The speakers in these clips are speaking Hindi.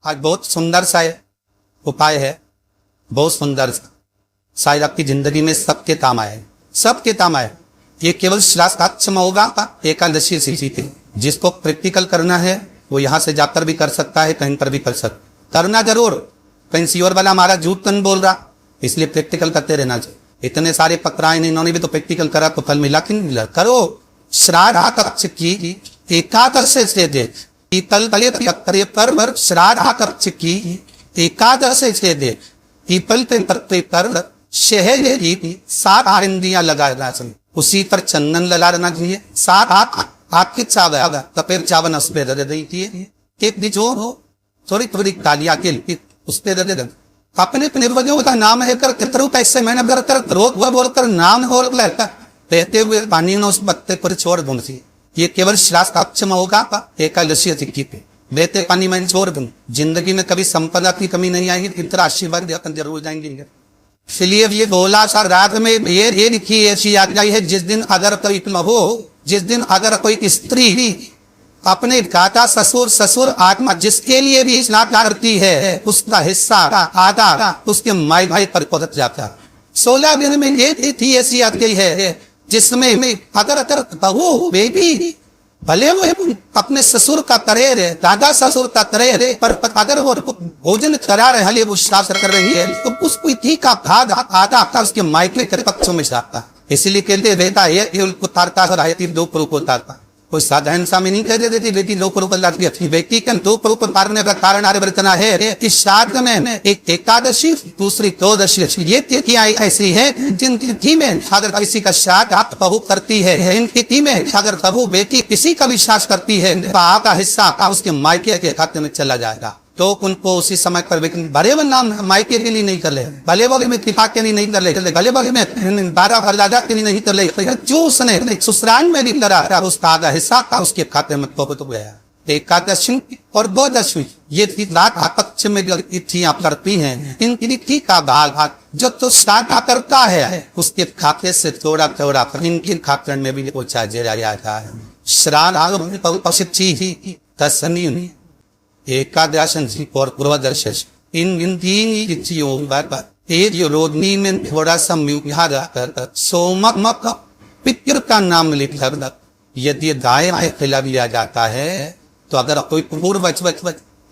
आज बहुत सुंदर सा उपाय है, बहुत सुंदर सा, शायद आपकी जिंदगी में सबके काम आए, सबके काम आए। ये केवल शास्त्रार्थ में होगा एकादशी तिथि पे। जिसको प्रैक्टिकल करना है वो यहाँ से जाकर भी कर सकता है, कहीं पर भी कर सकता, करना जरूर। कहीं सियोर वाला हमारा झूठ नहीं बोल रहा, इसलिए प्रैक्टिकल करते रहना चाहिए। इतने सारे पकड़ाए नहीं, इन्होंने भी तो प्रैक्टिकल करा तो फल मिला कि नहीं मिला। करो श्राद्ध की एकादशी से दे पीपल तले पर श्राद्ध की एकादशी से दे पीपल पर शहर की 7 आरंदियां लगाना चाहिए, उसी पर चंदन लगाना चाहिए। 7 आपके चावल तपेर चावन उस पे दे दी जो हो थोड़ी थोड़ी कालिया के उस पे दे दे अपने निर्वजों का नाम है कर कितने पैसे मैंने कर रोक हुआ बोलकर नाम हो लेता रहते हुए पानी ने उस बत्ते पर छोड़ दूँ। ये केवल शास्त्रार्थ में होगा एकादशी तिथि पे रहते पानी में छोड़ दूँ। जिंदगी में कभी संपदा की कमी नहीं आएगी, इतना आशीर्वाद देकर जरूर जाएंगे। इसलिए ये बोला सा रात में ये लिखी ऐसी आज्ञा है, जिस दिन अगर कोई हो, जिस दिन अगर कोई स्त्री अपने दादा ससुर आत्मा जिसके लिए भी स्नान करती है उसका हिस्सा आधा उसके माई भाई पर पहुंच जाता। 16 दिन में ये थी ऐसी आज्ञा है जिसमें अगर बहू बेबी भले वो अपने ससुर का करे रहे, दादा ससुर का करे रहे, पर अगर वो भोजन करा रहे हले वो शास्त्र कर रही है तो उसको थी का भाग आधा उसके मायके के पक्षों में जाता। इसलिए कहते रहता है ये उनको तारता है 2 पुरुष को तारता। कोई साधारण सा में नहीं कह देती बेटी 2 पुरुष लाती है। व्यक्ति के 2 पुरुष पारने का कारण आर्यवर्तना है कि श्राद्ध में एक एकादशी दूसरी द्वादशी ये तिथियां ऐसी है जिन तिथि में अगर किसी का श्राद्ध आप बहू करती है, इन तिथि में अगर बहू बेटी किसी का विश्वास करती है आपका हिस्सा उसके मायके के खाते में चला जाएगा। तो उनको उसी समय पर भले वो नाम मायके के लिए नहीं कर ले, भले वो में पिता के लिए नहीं कर ले, भले वो में 12 फरदादा के लिए नहीं कर ले, जो उसने ससुराल में भी करा उसका आधा हिस्सा का उसके खाते में पहुंच गया। एकादशी और द्वादशी ये रात पक्ष में तिथियां करती हैं, इन तिथि का भाग जो तो श्राद्ध करता है उसके खाते से थोड़ा थोड़ा इनके खाते में भी पहुंचा जाता है। श्राद्ध एकादशी और पूर्वदर्शी इन 3 तिथियों पर रोदनी में थोड़ा सा कर सोमक पितर का नाम लिखकर यदि गाय खिला दिया जाता है तो अगर कोई पूर्वज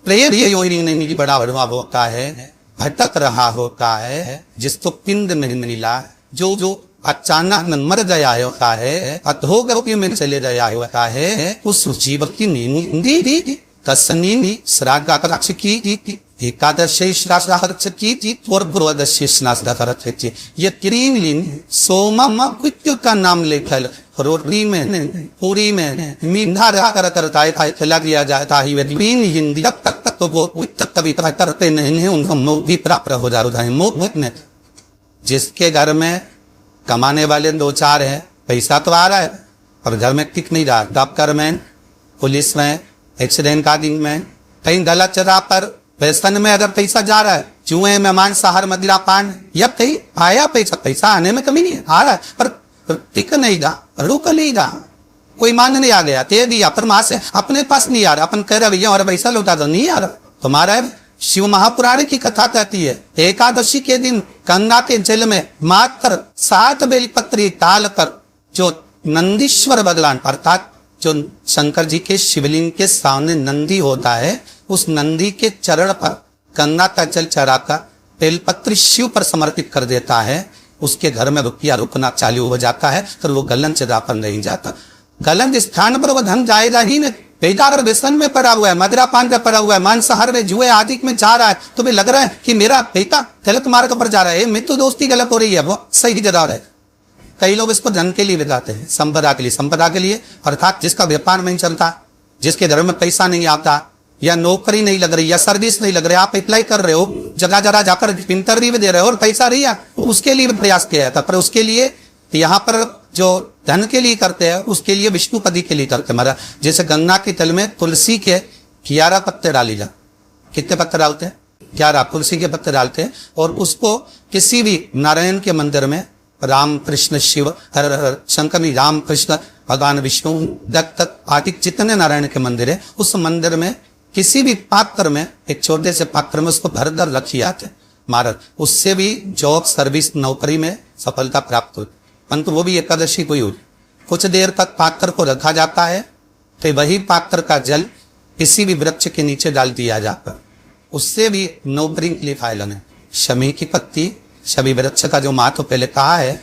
प्रेर नहीं बड़ा बढ़वा होता है, भटक रहा होता है, जिसको पिंड नहीं मिला, जो अचानक मर गया होता है, अधोगति में चले गया होता है, उस जीव की नींद तस्नीनी श्राद्ध की एकादशी श्राद्ध की और द्वादशी श्राद्ध की ये 3 दिन सोमम का नाम लेकर रोटी में पूरी में मीठा करता है खिला दिया जाता है। 3 हिंदी तब तक तो वो कभी करते नहीं, उनको मोक्ष भी प्राप्त हो जाता है। मोक्ष जिसके घर में कमाने वाले 2-4 है, पैसा तो आ रहा है पर घर में टिक नहीं रहा, डॉक्टर में, पुलिस में, एक्सीडेंट का दिन में, कहीं गलत जगह पर व्यसन में अगर पैसा जा रहा है, जुए में मांसाहार मदिरा पान, या कहीं आया पैसा आने में कमी नहीं है, आ रहा है पर टिक नहीं रहा, रुक नहीं रहा, कोई मान नहीं आ गया, दे दिया पर मां से अपने पास नहीं आ रहा, अपन कह रहे भैया और पैसा लौटा दो, नहीं आ रहा। तुम्हारा शिव महापुराण की कथा कहती है एकादशी के दिन गंगा के जल में मात्र 7 बेलपत्री डाल कर जो नंदीश्वर भगवान अर्थात जो शंकर जी के शिवलिंग के सामने नंदी होता है, उस नंदी के चरण पर गंगा का जल चढ़ाकर बेलपत्री शिव पर समर्पित कर देता है, उसके घर में रुपया रुकना चालू हो जाता है, तो वो गलन जगह पर नहीं जाता। गलत स्थान पर वो धन जाएगा ही नहीं। बेकार व्यसन में पड़ा हुआ है, मदिरा पान का पड़ा हुआ है, मांसाहार में, जुए आदि में जा रहा है, तुम्हें लग रहा है कि मेरा बेटा गलत मार्ग पर जा रहा है, मित्र दोस्ती गलत हो रही है, वो सही जगह है। कई लोग इसको धन के लिए लगाते हैं, संपदा के लिए अर्थात जिसका व्यापार नहीं चलता, जिसके घर में पैसा नहीं आता, या नौकरी नहीं लग रही, या सर्विस नहीं लग रही, आप अप्लाई कर रहे हो, जगह जाकर इंटरव्यू दे रहे हो और पैसा नहीं है, उसके लिए प्रयास किया जाता। पर उसके लिए यहाँ पर जो धन के लिए करते हैं उसके लिए विष्णुपति के लिए करते हैं। जैसे गंगा के तल में तुलसी के 11 पत्ते डाली जा, कितने पत्ते डालते हैं? 11 तुलसी के पत्ते डालते हैं, और उसको किसी भी नारायण के मंदिर में राम कृष्ण शिव हर हर शंकर राम कृष्ण भगवान विष्णु दत्त आदि जितने नारायण के मंदिर है उस मंदिर में किसी भी पात्र में, एक छोटे से पात्र में उसको भर कर रखी आते महाराज, उससे भी जॉब सर्विस नौकरी में सफलता प्राप्त हुई। परंतु वो भी एकादशी को ही हुई। कुछ देर तक पात्र को रखा जाता है, तो वही पात्र का जल किसी भी वृक्ष के नीचे डाल दिया जाता है, उससे भी नौकरी के लिए फायदा है। शमी की पत्ती, शमी वृक्ष का जो महत्व पहले कहा है,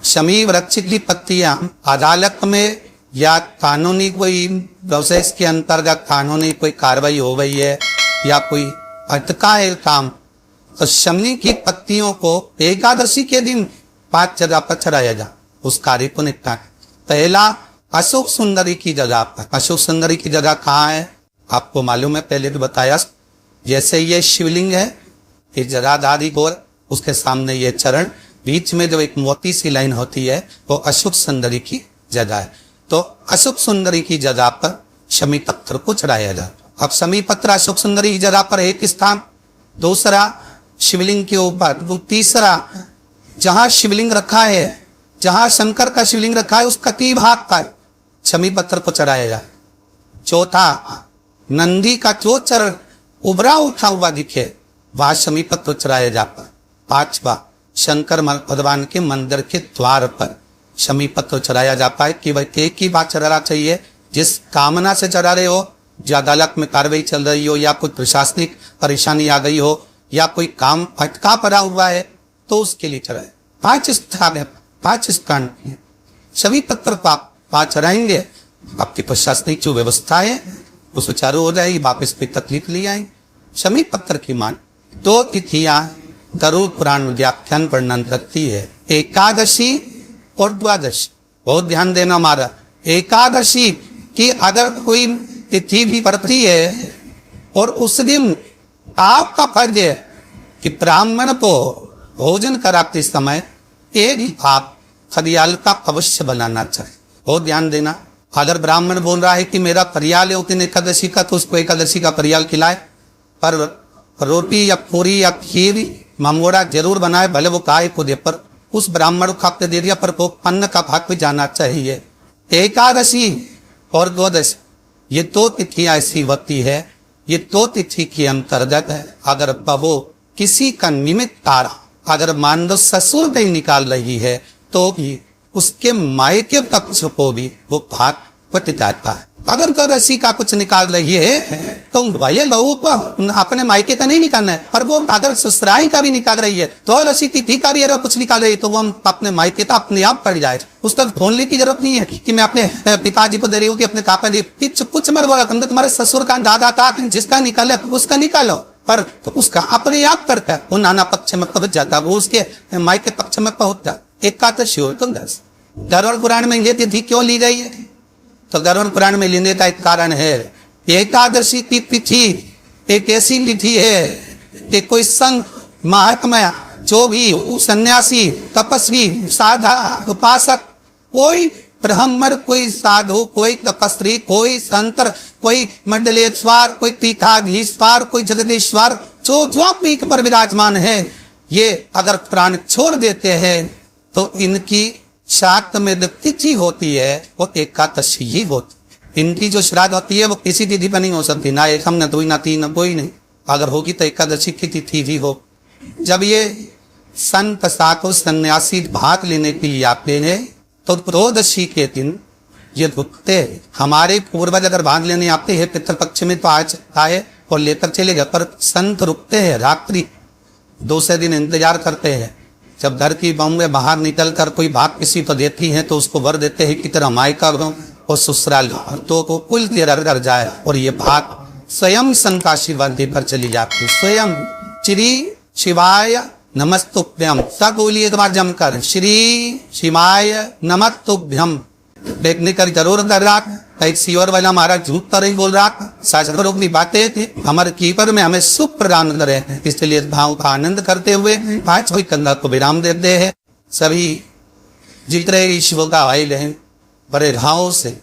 शमी वृक्ष की पत्तियां अदालत में या कानूनी कोई प्रोसेस के अंतर्गत कानूनी कोई कार्रवाई हो गई है या कोई अटका है काम, तो शमी की पत्तियों को एकादशी के दिन 5 जगह पर चढ़ाया जा, उस कार्य को निपटा। पहला अशोक सुंदरी की जगह पर। अशोक सुंदरी की जगह कहाँ है आपको मालूम है, पहले तो बताया। जैसे ये शिवलिंग है, ये जराधारी गोर, उसके सामने ये चरण, बीच में जो एक मोती सी लाइन होती है वो अशोक सुंदरी की जगह है। तो अशोक सुंदरी की जगह पर शमी पत्र को चढ़ाया जाता। अब शमी पत्र अशोक सुंदरी की जगह पर एक स्थान, दूसरा शिवलिंग के ऊपर, तीसरा जहां शिवलिंग रखा है, जहां शंकर का शिवलिंग रखा है उसका 3 भाग पर शमी पत्र को चढ़ाया जाए। चौथा नंदी का जो चरण उभरा उठा हुआ दिखे वहां शमी पत्र चढ़ाया जाता। 5वां शंकर भगवान के मंदिर के द्वार पर शमी पत्र चढ़ाया जाता है। केवल एक ही बात चढ़ाना चाहिए, जिस कामना से चढ़ा रहे हो, जो अदालत में कार्रवाई चल रही हो या कोई प्रशासनिक परेशानी आ गई हो या कोई काम अटका पड़ा हुआ है तो उसके लिए चढ़ाए। 5 स्थान है, 5 स्थान शमी पत्र पाप चढ़ाएंगे, आपकी प्रशासनिक जो व्यवस्था है वो सुचारू हो जाएगी, वापस पे तकलीफ ले आएंगे। शमी पत्र की मान 2 तिथियां गरुड़ पुराण व्याख्यान वर्णन करती है, एकादशी और द्वादशी। बहुत ध्यान देना हमारा, एकादशी की अगर कोई तिथि भी पड़ती है और उस दिन आपका फर्ज है कि ब्राह्मण को भोजन कराते समय एक भाग फरियाल का अवश्य बनाना चाहिए। बहुत ध्यान देना, अगर ब्राह्मण बोल रहा है कि मेरा फरियाल है उस दिन एकादशी का, तो उसको एकादशी का फरियाल खिलाए, पर रोटी या पूरी या खीर मंगोड़ा जरूर बनाए, भले वो काय को दे, पर उस ब्राह्मण को खाते दे दिया, पर वो अन्न का भाग भी जाना चाहिए। एकादशी और द्वादशी ये 2 तिथियां ऐसी होती है, ये 2 तिथि के अंतर्गत है। अगर बहू किसी का निमित्त तारा अगर मान लो ससुर नहीं निकाल रही है तो भी उसके मायके पक्ष को भी वो भाग पट जाता है। अगर एकादशी का कुछ निकाल रही है तो भाई बहू को अपने मायके का नहीं निकालना है, और वो अगर ससुराल का भी निकाल रही है तो एकादशी तिथि का भी अगर कुछ निकाल रही है तो वो हम अपने मायके का अपने आप पड़ जाए। उस तक बोलने की जरूरत नहीं है कि मैं अपने पिताजी को दे रही हूँ कि अपने काका जी, कुछ मत बोला, तुम्हारे ससुर का दादा का जिसका निकाले उसका निकालो, पर तो उसका अपने आप करता है, वो नाना पक्ष में पहुंच जाता, वो उसके मायके पक्ष में पहुंच जाता। एकादशी हो तो 10 गरुड़ पुराण में ये तिथि क्यों ली गई है, तो गरुड़ पुराण में लेने का एक कारण है। एकादशी की तिथि एक ऐसी तिथि है कि कोई संघ महात्मा जो भी सन्यासी तपस्वी साधा उपासक, कोई ब्राह्मण, कोई साधु, कोई तपस्वी, कोई संत, कोई मंडलेश्वर, कोई तीर्थाधीश्वर, कोई जगदीश्वर, जो भी पर विराजमान है, ये अगर प्राण छोड़ देते हैं तो इनकी श्राद्ध में तिथि होती है वो एकादशी ही होती। इनकी जो श्राद्ध होती है वो किसी तिथि पर नहीं हो सकती, ना एकम न दुई न तीन न कोई नहीं, अगर होगी तो एकादशी की तिथि भी हो। जब ये संत साधु सन्यासी भाग लेने के लिए आते हैं तो त्रयोदशी के दिन ये रुकते। हमारे पूर्वज अगर भाग लेने आते हैं पितृपक्ष में तो आज आए और लेकर चले गए, पर संत रुकते हैं, रात्रि दूसरे दिन इंतजार करते हैं। जब घर की बहू में बाहर निकल कर कोई भाग किसी को देती है तो उसको वर देते हैं कि तेरा मायका और ससुराल तो कुल कर जाए, और ये भाग स्वयं संत का आशीर्वाद देकर चली जाती। स्वयं श्री शिवाय नमस्तुभ्यम, सब बोलिए एक बार जमकर, श्री शिवाय नमस्तुभ्यम देखने कर जरूर कर रहा। एक सीवर वाला महाराज झूठ तर ही बोल रहा, शास्त्रों की बातें थी, हमारे कीपर में हमें सुख प्रदान करे, इसलिए भाव का आनंद करते हुए 5 कंधा को विराम देते हैं। सभी जितने ईश्वर का आयल है बड़े भाव से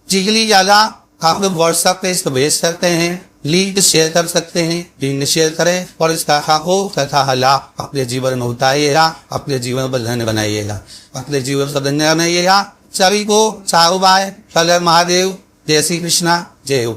जिगली ज्यादा आप व्हाट्सएप पे इसको भेज सकते हैं, लीड शेयर कर सकते हैं, लिंक शेयर करें और इसका हो तथा लाभ अपने जीवन में उतारिएगा, अपने जीवन को धन्य बनाइएगा, अपने जीवन को धन्य बनाइएगा। सभी को चाहू बाय, कलर महादेव, जय श्री कृष्णा, जय हो।